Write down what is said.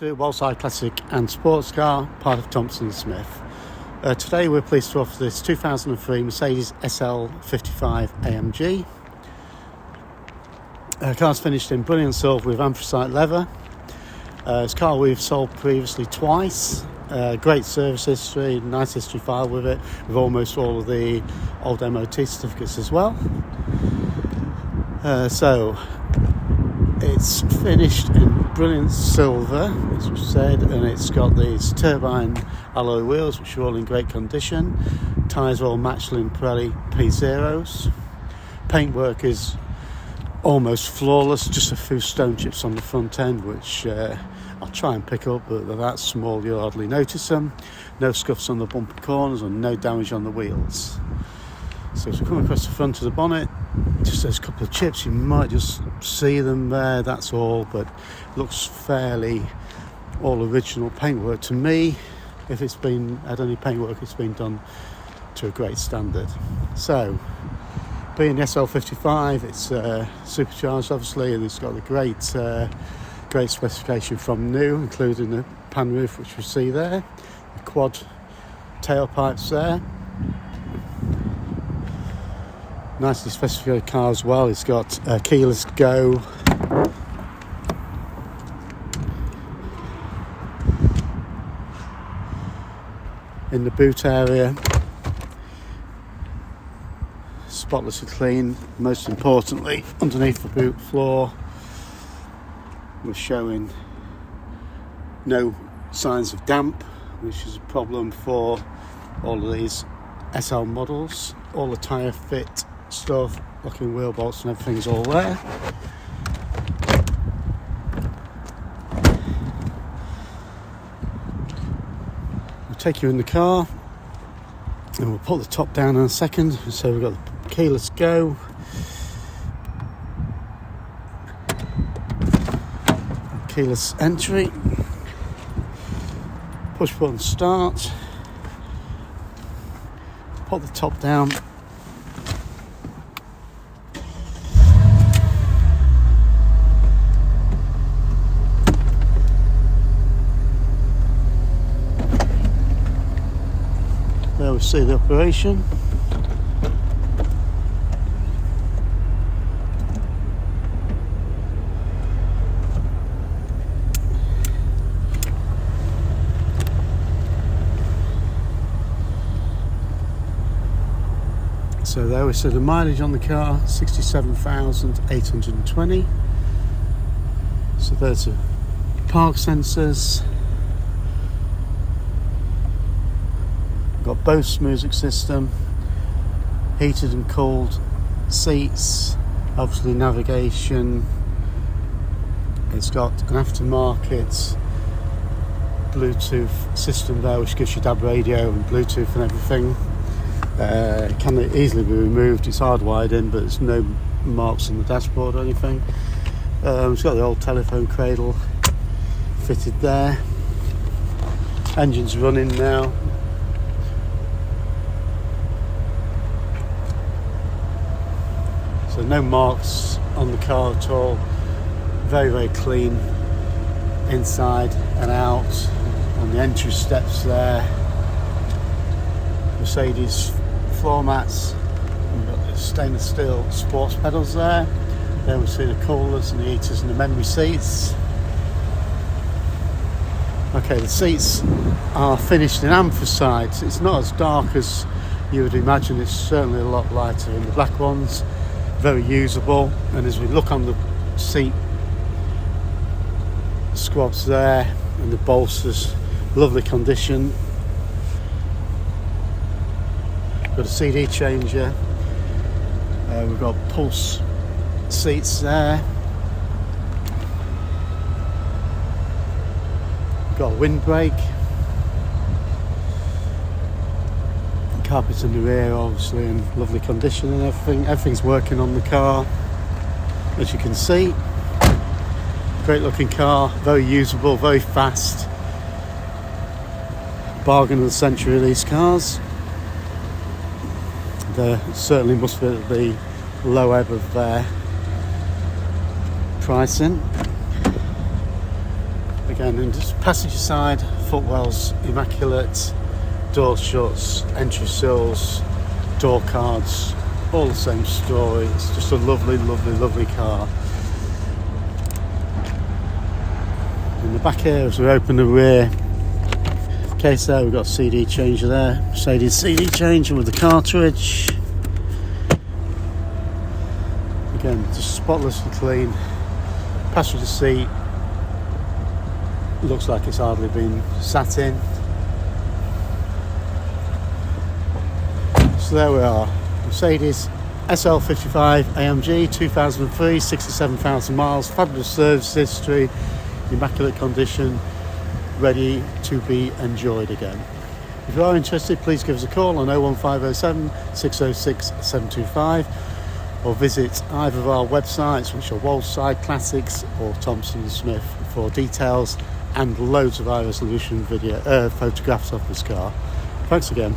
to Wellside Classic and Sports Car, part of Thompson & Smith. Today we're pleased to offer this 2003 Mercedes SL55 AMG. Car's finished in brilliant silver with anthracite leather. It's a car we've sold previously twice. Great service history, nice history file with it, with almost all of the old MOT certificates as well. So it's finished in brilliant silver, as we said, and it's got these turbine alloy wheels which are all in great condition. Tyres are all Michelin Pirelli P0s. Paintwork is almost flawless, just a few stone chips on the front end which I'll try and pick up, but they're that small you'll hardly notice them. No scuffs on the bumper corners and no damage on the wheels. So as we come across the front of the bonnet, just those couple of chips, you might just see them there, that's all, but it looks fairly all original paintwork to me. If it's been had any paintwork, it's been done to a great standard. So being the SL55, it's supercharged obviously, and it's got a great specification from new, including the pan roof which we see there, the quad tailpipes there. Nicely specified car as well. It's got keyless go, in the boot area, spotlessly clean. Most importantly, underneath the boot floor, we're showing no signs of damp, which is a problem for all of these SL models. All the tyre fit stuff, locking wheel bolts and everything's all there. We'll take you in the car and we'll put the top down in a second. So we've got the keyless go, keyless entry, push button start, put the top down, there we see the operation. So there we see the mileage on the car, 67,820. So there's the park sensors. Got Bose music system, heated and cooled seats, obviously navigation. It's got an aftermarket Bluetooth system there which gives you DAB radio and Bluetooth and everything. It can easily be removed. It's hardwired in, but there's no marks on the dashboard or anything. It's got the old telephone cradle fitted there. Engine's running now. So no marks on the car at all. Very, very clean inside and out. On the entry steps there, Mercedes floor mats. We've got the stainless steel sports pedals there. Then we see the coolers and the heaters and the memory seats. Okay, the seats are finished in anthracite. It's not as dark as you would imagine. It's certainly a lot lighter than the black ones. Very usable, and as we look on the seat squads there and the bolsters, lovely condition. Got a CD changer. We've got pulse seats there. Got a windbreak. Carpets in the rear, obviously in lovely condition and everything. Everything's working on the car, as you can see. Great looking car, very usable, very fast. Bargain of the century, these cars. They certainly must be at the low ebb of their pricing. Again, and just passenger side, footwells immaculate, door shuts, entry sills, door cards, all the same story. It's just a lovely, lovely, lovely car. In the back here, as we open the rear case there, we've got a CD changer there, Mercedes CD changer with the cartridge. Again, just spotlessly clean. Passenger seat looks like it's hardly been sat in. So there we are, Mercedes SL55 AMG 2003, 67,000 miles, fabulous service history, immaculate condition, ready to be enjoyed again. If you are interested, please give us a call on 01507 606 725 or visit either of our websites, which are Woldside Classics or Thompson & Smith, for details and loads of high resolution video photographs of this car. Thanks again.